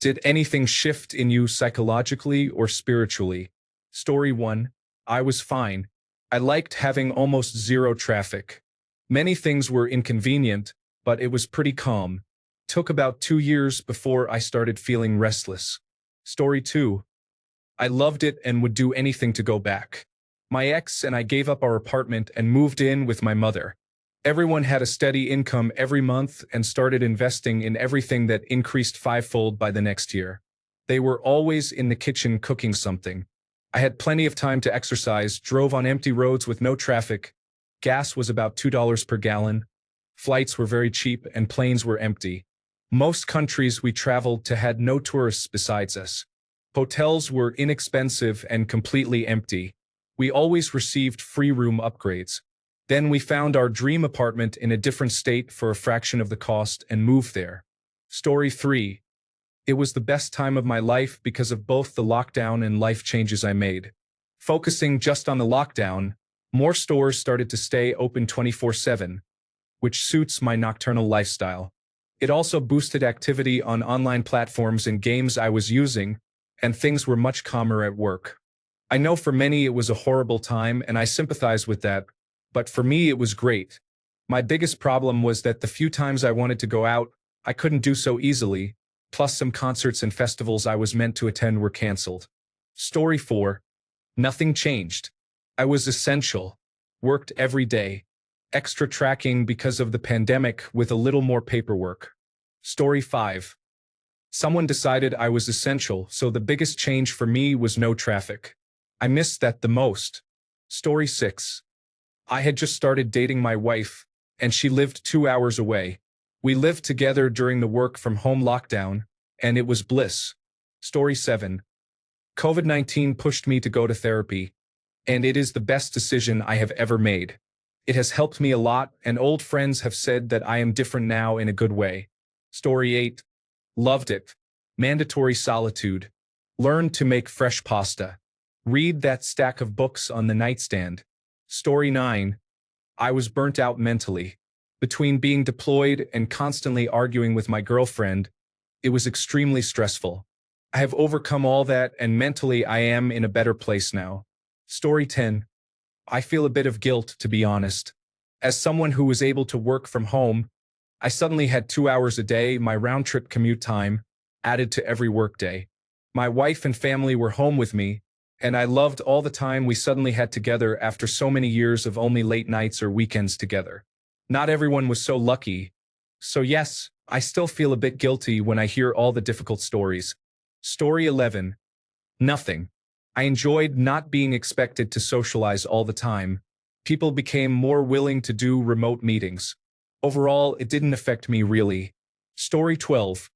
Did anything shift in you psychologically or spiritually? Story 1. I was fine. I liked having almost zero traffic. Many things were inconvenient, but it was pretty calm. Took about 2 years before I started feeling restless. Story 2. I loved it and would do anything to go back. My ex and I gave up our apartment and moved in with my mother. Everyone had a steady income every month and started investing in everything that increased fivefold by the next year. They were always in the kitchen cooking something. I had plenty of time to exercise, drove on empty roads with no traffic. Gas was about $2 per gallon. Flights were very cheap and planes were empty. Most countries we traveled to had no tourists besides us. Hotels were inexpensive and completely empty. We always received free room upgrades. Then we found our dream apartment in a different state for a fraction of the cost and moved there. Story 3. It was the best time of my life because of both the lockdown and life changes I made. Focusing just on the lockdown, more stores started to stay open 24/7, which suits my nocturnal lifestyle. It also boosted activity on online platforms and games I was using, and things were much calmer at work. I know for many it was a horrible time, and I sympathize with that. But for me, it was great. My biggest problem was that the few times I wanted to go out, I couldn't do so easily, plus some concerts and festivals I was meant to attend were canceled. Story 4. Nothing changed. I was essential. Worked every day. Extra tracking because of the pandemic with a little more paperwork. Story 5. Someone decided I was essential, so the biggest change for me was no traffic. I missed that the most. Story 6. I had just started dating my wife, and she lived 2 hours away. We lived together during the work-from-home lockdown, and it was bliss. Story 7. COVID-19 pushed me to go to therapy, and it is the best decision I have ever made. It has helped me a lot, and old friends have said that I am different now in a good way. Story 8. Loved it. Mandatory solitude. Learned to make fresh pasta. Read that stack of books on the nightstand. Story 9. I was burnt out mentally. Between being deployed and constantly arguing with my girlfriend, it was extremely stressful. I have overcome all that, and mentally I am in a better place now. Story 10. I feel a bit of guilt, to be honest. As someone who was able to work from home, I suddenly had 2 hours a day, my round-trip commute time, added to every workday. My wife and family were home with me, and I loved all the time we suddenly had together after so many years of only late nights or weekends together. Not everyone was so lucky. So yes, I still feel a bit guilty when I hear all the difficult stories. Story 11. Nothing. I enjoyed not being expected to socialize all the time. People became more willing to do remote meetings. Overall, it didn't affect me really. Story 12.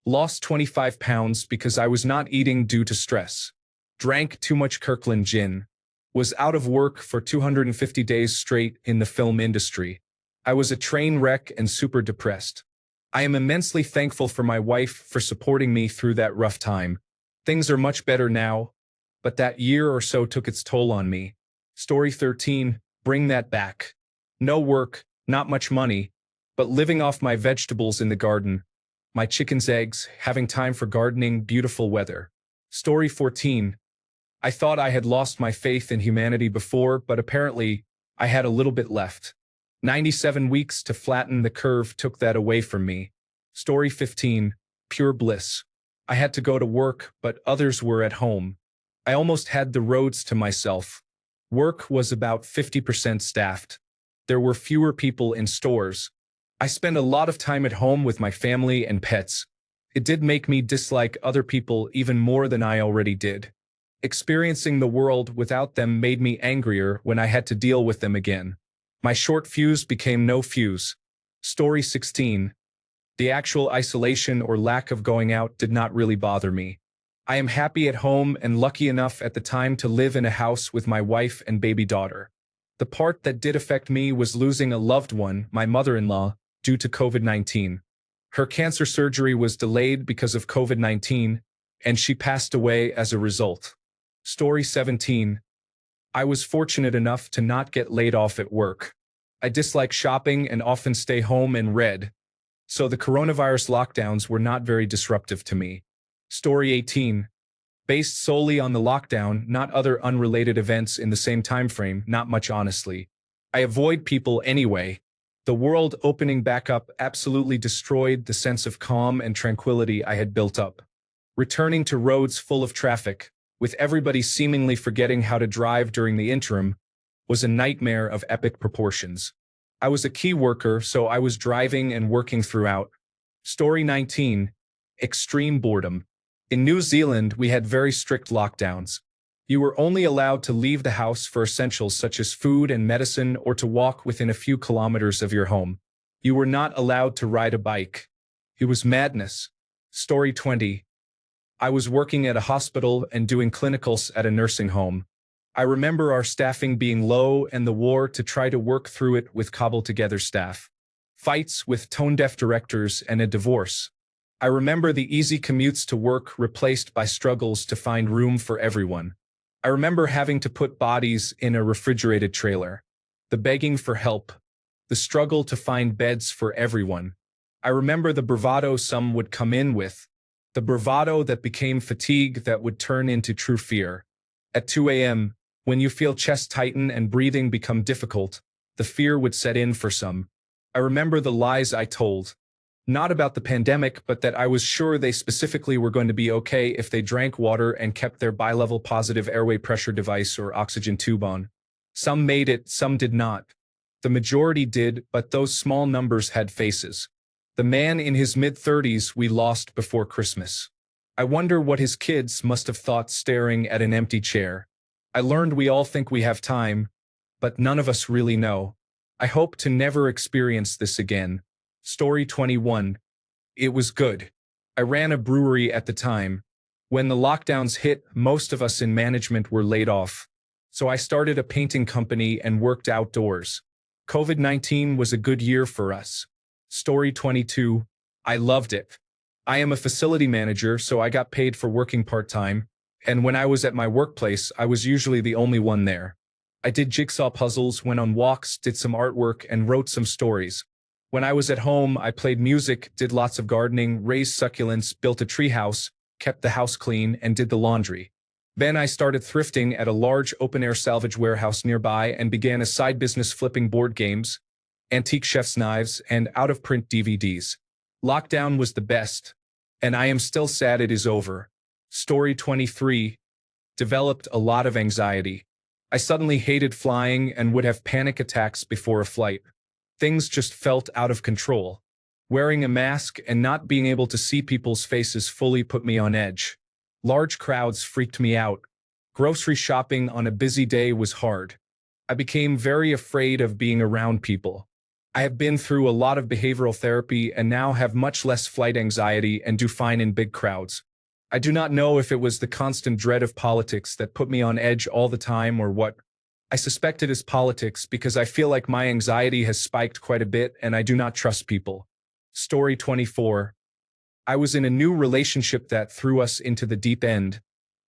Lost 25 pounds because I was not eating due to stress. Drank too much Kirkland gin. Was out of work for 250 days straight in the film industry. I was a train wreck and super depressed. I am immensely thankful for my wife for supporting me through that rough time. Things are much better now, but that year or so took its toll on me. Story 13. Bring that back. No work, not much money, but living off my vegetables in the garden. My chicken's eggs, having time for gardening, beautiful weather. Story 14. I thought I had lost my faith in humanity before, but apparently I had a little bit left. 97 weeks to flatten the curve took that away from me. Story 15. Pure bliss. I had to go to work, but others were at home. I almost had the roads to myself. Work was about 50% staffed. There were fewer people in stores. I spent a lot of time at home with my family and pets. It did make me dislike other people even more than I already did. Experiencing the world without them made me angrier when I had to deal with them again. My short fuse became no fuse. Story 16. The actual isolation or lack of going out did not really bother me. I am happy at home and lucky enough at the time to live in a house with my wife and baby daughter. The part that did affect me was losing a loved one, my mother-in-law, due to COVID-19. Her cancer surgery was delayed because of COVID-19, and she passed away as a result. Story 17. I was fortunate enough to not get laid off at work. I dislike shopping and often stay home and read, so the coronavirus lockdowns were not very disruptive to me. Story 18. Based solely on the lockdown, not other unrelated events in the same time frame, not much honestly. I avoid people anyway. The world opening back up absolutely destroyed the sense of calm and tranquility I had built up. Returning to roads full of traffic, with everybody seemingly forgetting how to drive during the interim, was a nightmare of epic proportions. I was a key worker, so I was driving and working throughout. Story 19. Extreme boredom. In New Zealand, we had very strict lockdowns. You were only allowed to leave the house for essentials such as food and medicine or to walk within a few kilometers of your home. You were not allowed to ride a bike. It was madness. Story 20. I was working at a hospital and doing clinicals at a nursing home. I remember our staffing being low and the war to try to work through it with cobbled-together staff. Fights with tone-deaf directors and a divorce. I remember the easy commutes to work replaced by struggles to find room for everyone. I remember having to put bodies in a refrigerated trailer. The begging for help. The struggle to find beds for everyone. I remember the bravado some would come in with. The bravado that became fatigue that would turn into true fear. At 2 a.m., when you feel chest tighten and breathing become difficult, the fear would set in for some. I remember the lies I told. Not about the pandemic, but that I was sure they specifically were going to be okay if they drank water and kept their bilevel positive airway pressure device or oxygen tube on. Some made it, some did not. The majority did, but those small numbers had faces. The man in his mid-30s we lost before Christmas. I wonder what his kids must have thought staring at an empty chair. I learned we all think we have time, but none of us really know. I hope to never experience this again. Story 21. It was good. I ran a brewery at the time. When the lockdowns hit, most of us in management were laid off. So I started a painting company and worked outdoors. COVID-19 was a good year for us. Story 22. I loved it. I am a facility manager, so I got paid for working part-time, and when I was at my workplace, I was usually the only one there. I did jigsaw puzzles, went on walks, did some artwork, and wrote some stories. When I was at home, I played music, did lots of gardening, raised succulents, built a treehouse, kept the house clean, and did the laundry. Then I started thrifting at a large open-air salvage warehouse nearby and began a side business flipping board games, antique chef's knives, and out-of-print DVDs. Lockdown was the best, and I am still sad it is over. Story 23. Developed a lot of anxiety. I suddenly hated flying and would have panic attacks before a flight. Things just felt out of control. Wearing a mask and not being able to see people's faces fully put me on edge. Large crowds freaked me out. Grocery shopping on a busy day was hard. I became very afraid of being around people. I have been through a lot of behavioral therapy and now have much less flight anxiety and do fine in big crowds. I do not know if it was the constant dread of politics that put me on edge all the time or what. I suspect it is politics because I feel like my anxiety has spiked quite a bit and I do not trust people. Story 24. I was in a new relationship that threw us into the deep end,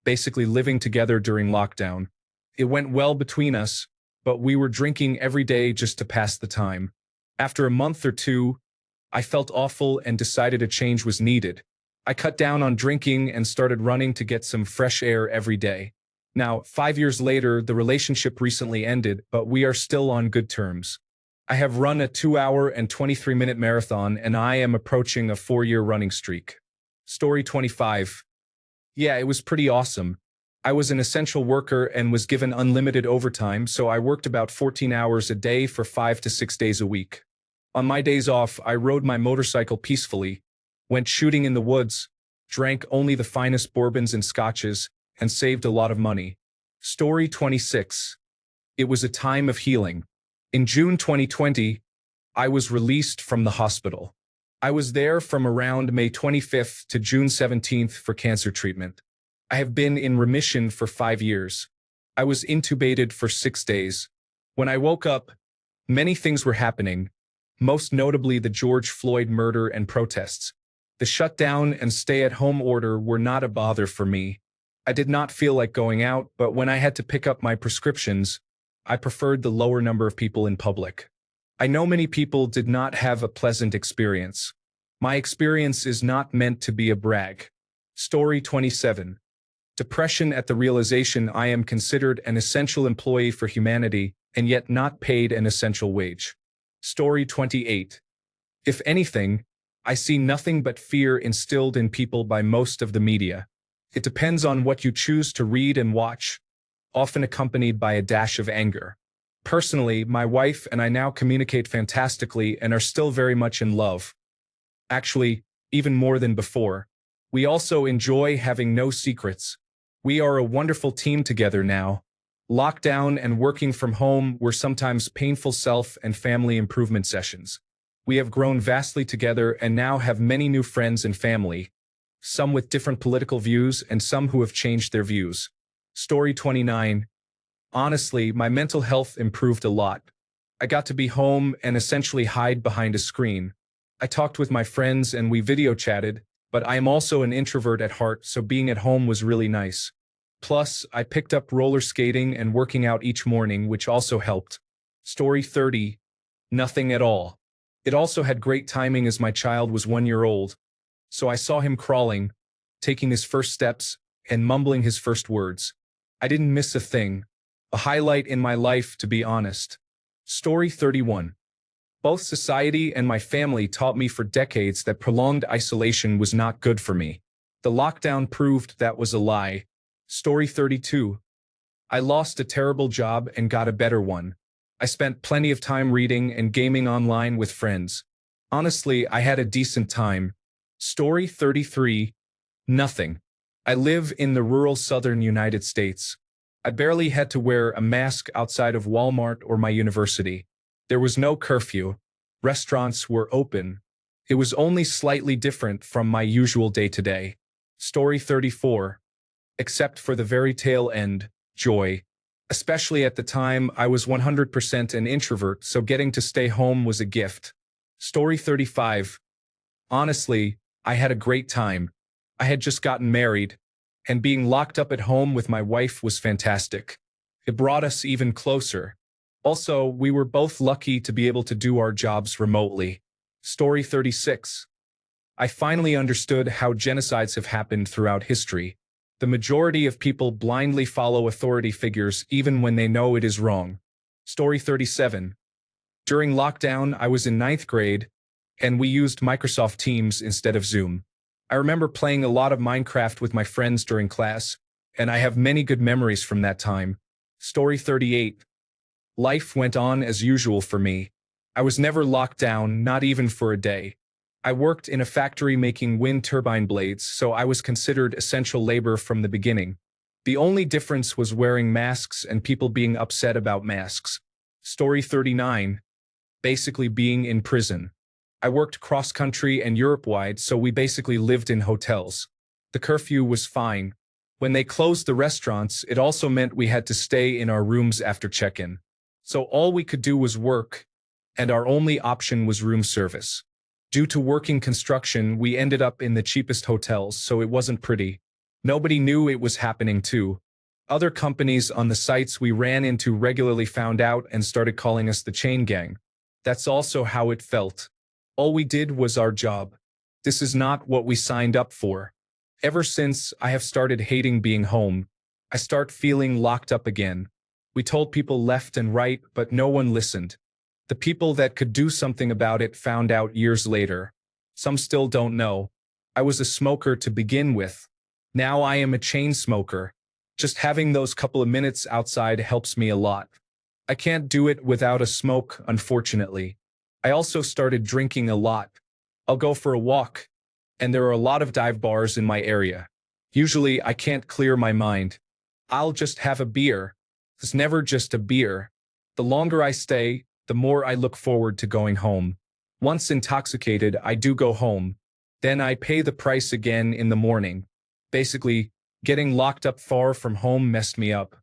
basically living together during lockdown. It went well between us, but we were drinking every day just to pass the time. After a month or two, I felt awful and decided a change was needed. I cut down on drinking and started running to get some fresh air every day. Now, 5 years later, the relationship recently ended, but we are still on good terms. I have run a 2-hour and 23-minute marathon, and I am approaching a 4-year running streak. Story 25. Yeah, it was pretty awesome. I was an essential worker and was given unlimited overtime, so I worked about 14 hours a day for 5 to 6 days a week. On my days off, I rode my motorcycle peacefully, went shooting in the woods, drank only the finest bourbons and scotches, and saved a lot of money. Story 26. It was a time of healing. In June 2020, I was released from the hospital. I was there from around May 25th to June 17th for cancer treatment. I have been in remission for 5 years. I was intubated for 6 days. When I woke up, many things were happening, most notably the George Floyd murder and protests. The shutdown and stay-at-home order were not a bother for me. I did not feel like going out, but when I had to pick up my prescriptions, I preferred the lower number of people in public. I know many people did not have a pleasant experience. My experience is not meant to be a brag. Story 27. Depression at the realization I am considered an essential employee for humanity and yet not paid an essential wage. Story 28. If anything, I see nothing but fear instilled in people by most of the media. It depends on what you choose to read and watch, often accompanied by a dash of anger. Personally, my wife and I now communicate fantastically and are still very much in love. Actually, even more than before. We also enjoy having no secrets. We are a wonderful team together now. Lockdown and working from home were sometimes painful self and family improvement sessions. We have grown vastly together and now have many new friends and family, some with different political views and some who have changed their views. Story 29. Honestly, my mental health improved a lot. I got to be home and essentially hide behind a screen. I talked with my friends and we video chatted, but I am also an introvert at heart, so being at home was really nice. Plus, I picked up roller skating and working out each morning, which also helped. Story 30. Nothing at all. It also had great timing as my child was 1 year old. So I saw him crawling, taking his first steps, and mumbling his first words. I didn't miss a thing. A highlight in my life, to be honest. Story 31. Both society and my family taught me for decades that prolonged isolation was not good for me. The lockdown proved that was a lie. Story 32. I lost a terrible job and got a better one. I spent plenty of time reading and gaming online with friends. Honestly, I had a decent time. Story 33. Nothing. I live in the rural southern United States. I barely had to wear a mask outside of Walmart or my university. There was no curfew. Restaurants were open. It was only slightly different from my usual day-to-day. Story 34. Except for the very tail end, joy. Especially at the time, I was 100% an introvert, so getting to stay home was a gift. Story 35. Honestly, I had a great time. I had just gotten married, and being locked up at home with my wife was fantastic. It brought us even closer. Also, we were both lucky to be able to do our jobs remotely. Story 36. I finally understood how genocides have happened throughout history. The majority of people blindly follow authority figures even when they know it is wrong. Story 37. During lockdown, I was in 9th grade, and we used Microsoft Teams instead of Zoom. I remember playing a lot of Minecraft with my friends during class, and I have many good memories from that time. Story 38. Life went on as usual for me. I was never locked down, not even for a day. I worked in a factory making wind turbine blades, so I was considered essential labor from the beginning. The only difference was wearing masks and people being upset about masks. Story 39. Basically being in prison. I worked cross-country and Europe-wide, so we basically lived in hotels. The curfew was fine. When they closed the restaurants, it also meant we had to stay in our rooms after check-in. So all we could do was work, and our only option was room service. Due to working construction, we ended up in the cheapest hotels, so it wasn't pretty. Nobody knew it was happening too. Other companies on the sites we ran into regularly found out and started calling us the chain gang. That's also how it felt. All we did was our job. This is not what we signed up for. Ever since, I have started hating being home. I start feeling locked up again. We told people left and right, but no one listened. The people that could do something about it found out years later. Some still don't know. I was a smoker to begin with. Now I am a chain smoker. Just having those couple of minutes outside helps me a lot. I can't do it without a smoke, unfortunately. I also started drinking a lot. I'll go for a walk, and there are a lot of dive bars in my area. Usually I can't clear my mind. I'll just have a beer. It's never just a beer. The longer I stay, the more I look forward to going home. Once intoxicated, I do go home. Then I pay the price again in the morning. Basically, getting locked up far from home messed me up.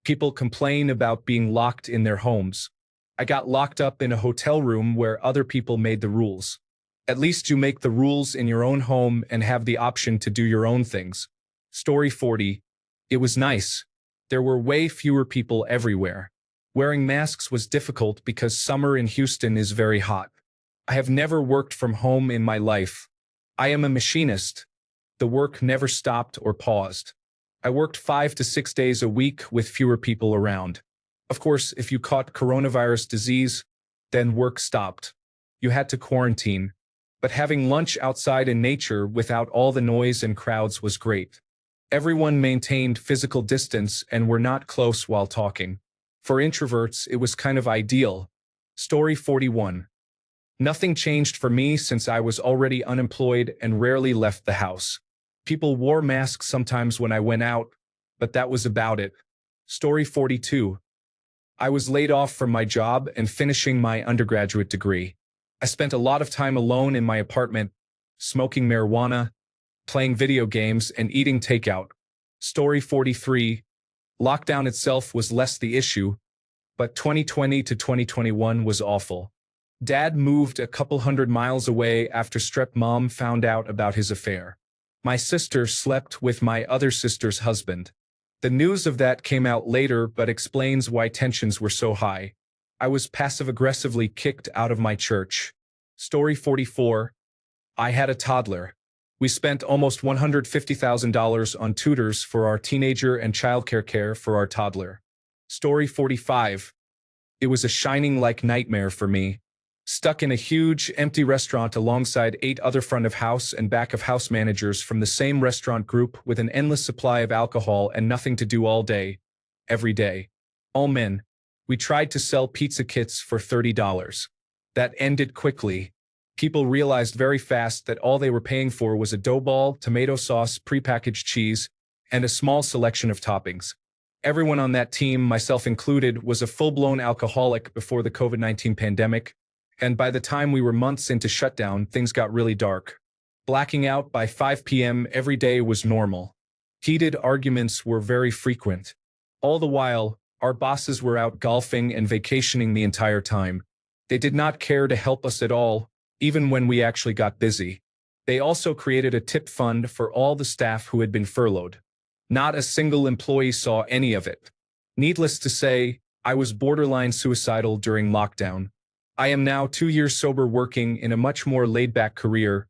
People complain about being locked in their homes. I got locked up in a hotel room where other people made the rules. At least you make the rules in your own home and have the option to do your own things. Story 40. It was nice. There were way fewer people everywhere. Wearing masks was difficult because summer in Houston is very hot. I have never worked from home in my life. I am a machinist. The work never stopped or paused. I worked 5 to 6 days a week with fewer people around. Of course, if you caught coronavirus disease, then work stopped. You had to quarantine. But having lunch outside in nature without all the noise and crowds was great. Everyone maintained physical distance and were not close while talking. For introverts, it was kind of ideal. Story 41. Nothing changed for me since I was already unemployed and rarely left the house. People wore masks sometimes when I went out, but that was about it. Story 42. I was laid off from my job and finishing my undergraduate degree. I spent a lot of time alone in my apartment, smoking marijuana, playing video games, and eating takeout. Story 43. Lockdown itself was less the issue, but 2020 to 2021 was awful. Dad moved a couple 100 miles away after stepmom found out about his affair. My sister slept with my other sister's husband. The news of that came out later but explains why tensions were so high. I was passive-aggressively kicked out of my church. Story 44. I had a toddler. We spent almost $150,000 on tutors for our teenager and childcare care for our toddler. Story 45. It was a shining-like nightmare for me. Stuck in a huge, empty restaurant alongside 8 other front-of-house and back-of-house managers from the same restaurant group with an endless supply of alcohol and nothing to do all day, every day. All men. We tried to sell pizza kits for $30. That ended quickly. People realized very fast that all they were paying for was a dough ball, tomato sauce, prepackaged cheese, and a small selection of toppings. Everyone on that team, myself included, was a full-blown alcoholic before the COVID-19 pandemic. And by the time we were months into shutdown, things got really dark. Blacking out by 5 p.m. every day was normal. Heated arguments were very frequent. All the while, our bosses were out golfing and vacationing the entire time. They did not care to help us at all, even when we actually got busy. They also created a tip fund for all the staff who had been furloughed. Not a single employee saw any of it. Needless to say, I was borderline suicidal during lockdown. I am now 2 years sober working in a much more laid-back career,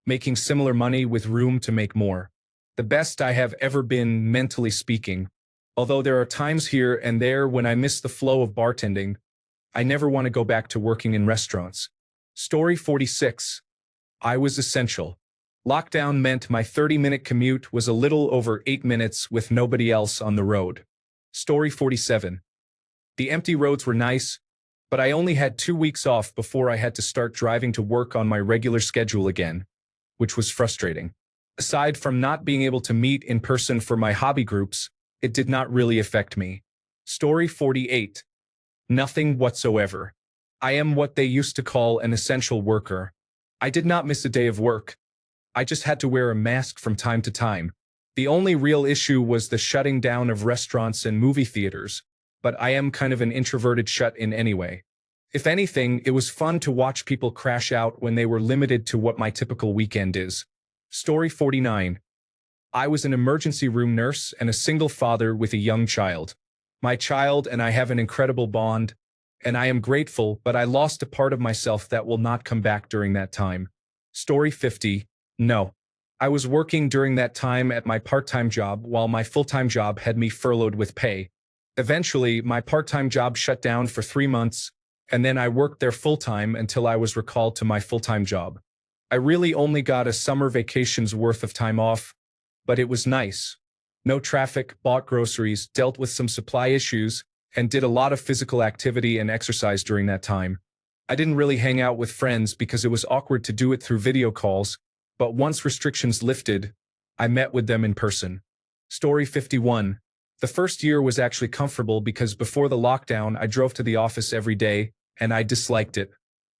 making similar money with room to make more. The best I have ever been, mentally speaking. Although there are times here and there when I miss the flow of bartending, I never want to go back to working in restaurants. Story 46. I was essential. Lockdown meant my 30-minute commute was a little over 8 minutes with nobody else on the road. Story 47. The empty roads were nice, but I only had 2 weeks off before I had to start driving to work on my regular schedule again, which was frustrating. Aside from not being able to meet in person for my hobby groups, it did not really affect me. Story 48. Nothing whatsoever. I am what they used to call an essential worker. I did not miss a day of work. I just had to wear a mask from time to time. The only real issue was the shutting down of restaurants and movie theaters, but I am kind of an introverted shut-in anyway. If anything, it was fun to watch people crash out when they were limited to what my typical weekend is. Story 49. I was an emergency room nurse and a single father with a young child. My child and I have an incredible bond, and I am grateful, but I lost a part of myself that will not come back during that time. Story 50. No. I was working during that time at my part-time job while my full-time job had me furloughed with pay. Eventually, my part-time job shut down for 3 months, and then I worked there full-time until I was recalled to my full-time job. I really only got a summer vacation's worth of time off, but it was nice. No traffic, bought groceries, dealt with some supply issues, and did a lot of physical activity and exercise during that time. I didn't really hang out with friends because it was awkward to do it through video calls, but once restrictions lifted, I met with them in person. Story 51. The first year was actually comfortable because before the lockdown, I drove to the office every day, and I disliked it.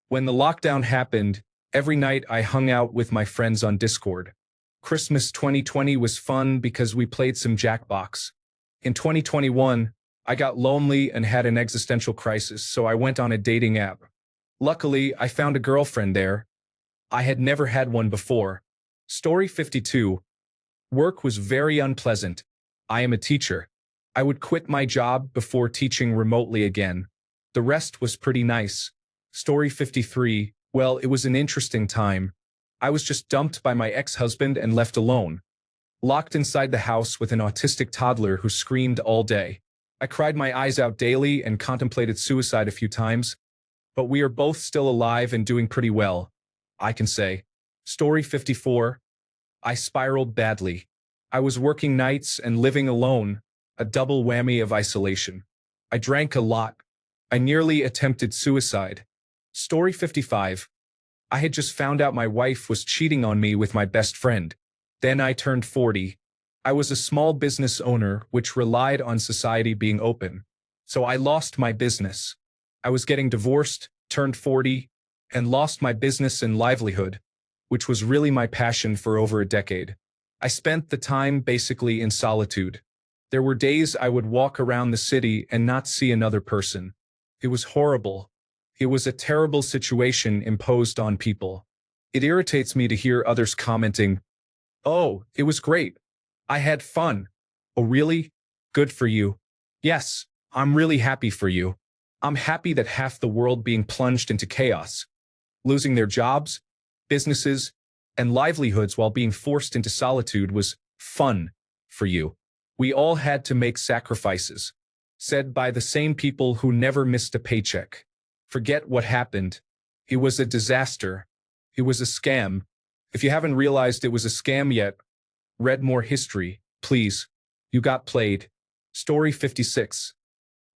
When the lockdown happened, every night I hung out with my friends on Discord. Christmas 2020 was fun because we played some Jackbox. In 2021, I got lonely and had an existential crisis, so I went on a dating app. Luckily, I found a girlfriend there. I had never had one before. Story 52. Work was very unpleasant. I am a teacher. I would quit my job before teaching remotely again. The rest was pretty nice. Story 53. Well, it was an interesting time. I was just dumped by my ex-husband and left alone, locked inside the house with an autistic toddler who screamed all day. I cried my eyes out daily and contemplated suicide a few times, but we are both still alive and doing pretty well, I can say. Story 54. I spiraled badly. I was working nights and living alone, a double whammy of isolation. I drank a lot. I nearly attempted suicide. Story 55. I had just found out my wife was cheating on me with my best friend. Then I turned 40. I was a small business owner which relied on society being open. So I lost my business. I was getting divorced, turned 40, and lost my business and livelihood, which was really my passion for over a decade. I spent the time basically in solitude. There were days I would walk around the city and not see another person. It was horrible. It was a terrible situation imposed on people. It irritates me to hear others commenting, "Oh, it was great. I had fun." Oh, really? Good for you. Yes, I'm really happy for you. I'm happy that half the world being plunged into chaos, losing their jobs, businesses, and livelihoods while being forced into solitude was fun for you. We all had to make sacrifices, said by the same people who never missed a paycheck. Forget what happened. It was a disaster. It was a scam. If you haven't realized it was a scam yet, read more history, please. You got played. Story 56.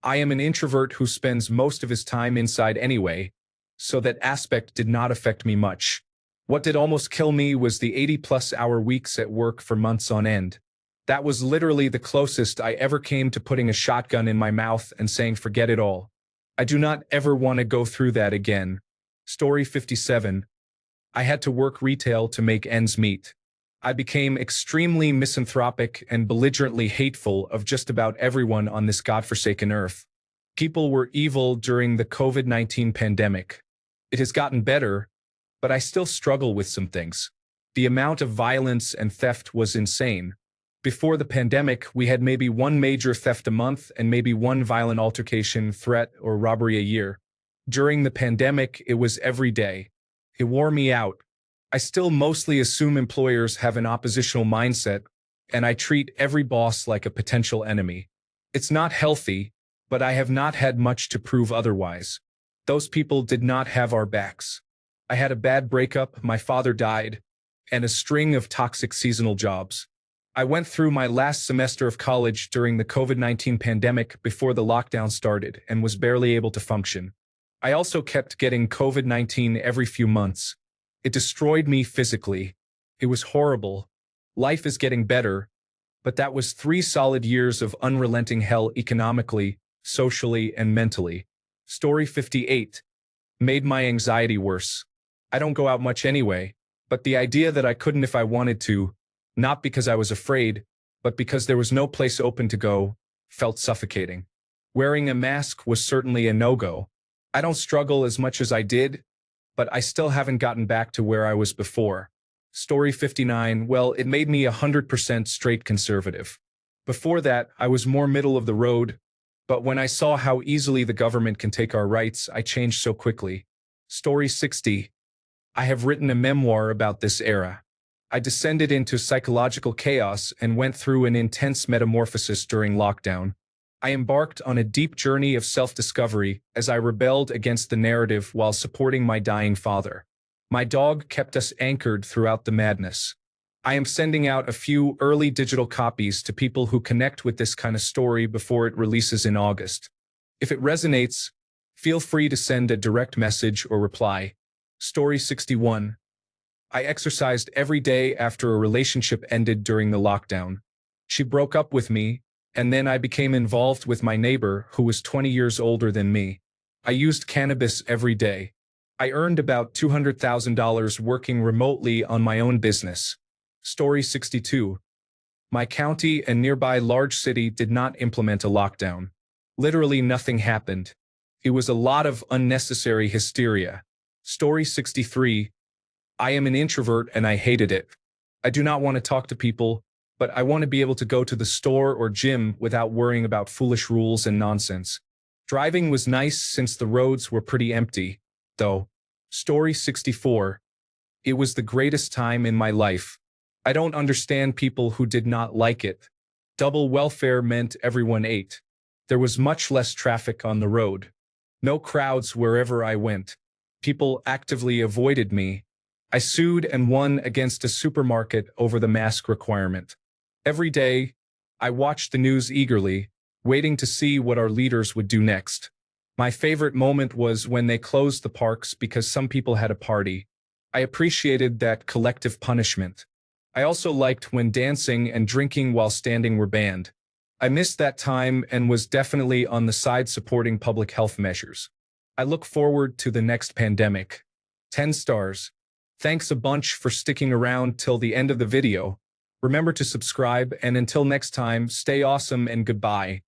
I am an introvert who spends most of his time inside anyway, so that aspect did not affect me much. What did almost kill me was the 80-plus-hour weeks at work for months on end. That was literally the closest I ever came to putting a shotgun in my mouth and saying forget it all. I do not ever want to go through that again. Story 57. I had to work retail to make ends meet. I became extremely misanthropic and belligerently hateful of just about everyone on this godforsaken earth. People were evil during the COVID-19 pandemic. It has gotten better, but I still struggle with some things. The amount of violence and theft was insane. Before the pandemic, we had maybe one major theft a month and maybe one violent altercation, threat, or robbery a year. During the pandemic, it was every day. It wore me out. I still mostly assume employers have an oppositional mindset, and I treat every boss like a potential enemy. It's not healthy, but I have not had much to prove otherwise. Those people did not have our backs. I had a bad breakup, my father died, and a string of toxic seasonal jobs. I went through my last semester of college during the COVID-19 pandemic before the lockdown started and was barely able to function. I also kept getting COVID-19 every few months. It destroyed me physically. It was horrible. Life is getting better, but that was 3 solid years of unrelenting hell economically, socially, and mentally. Story 58. Made my anxiety worse. I don't go out much anyway, but the idea that I couldn't if I wanted to, not because I was afraid, but because there was no place open to go, felt suffocating. Wearing a mask was certainly a no-go. I don't struggle as much as I did, but I still haven't gotten back to where I was before. Story 59, well, it made me 100% straight conservative. Before that, I was more middle of the road, but when I saw how easily the government can take our rights, I changed so quickly. Story 60. I have written a memoir about this era. I descended into psychological chaos and went through an intense metamorphosis during lockdown. I embarked on a deep journey of self-discovery as I rebelled against the narrative while supporting my dying father. My dog kept us anchored throughout the madness. I am sending out a few early digital copies to people who connect with this kind of story before it releases in August. If it resonates, feel free to send a direct message or reply. Story 61. I exercised every day after a relationship ended during the lockdown. She broke up with me, and then I became involved with my neighbor who was 20 years older than me. I used cannabis every day. I earned about $200,000 working remotely on my own business. Story 62. My county and nearby large city did not implement a lockdown. Literally nothing happened. It was a lot of unnecessary hysteria. Story 63. I am an introvert and I hated it. I do not want to talk to people, but I want to be able to go to the store or gym without worrying about foolish rules and nonsense. Driving was nice since the roads were pretty empty, though. Story 64. It was the greatest time in my life. I don't understand people who did not like it. Double welfare meant everyone ate. There was much less traffic on the road. No crowds wherever I went. People actively avoided me. I sued and won against a supermarket over the mask requirement. Every day, I watched the news eagerly, waiting to see what our leaders would do next. My favorite moment was when they closed the parks because some people had a party. I appreciated that collective punishment. I also liked when dancing and drinking while standing were banned. I missed that time and was definitely on the side supporting public health measures. I look forward to the next pandemic. 10 stars. Thanks a bunch for sticking around till the end of the video. Remember to subscribe, and until next time, stay awesome and goodbye.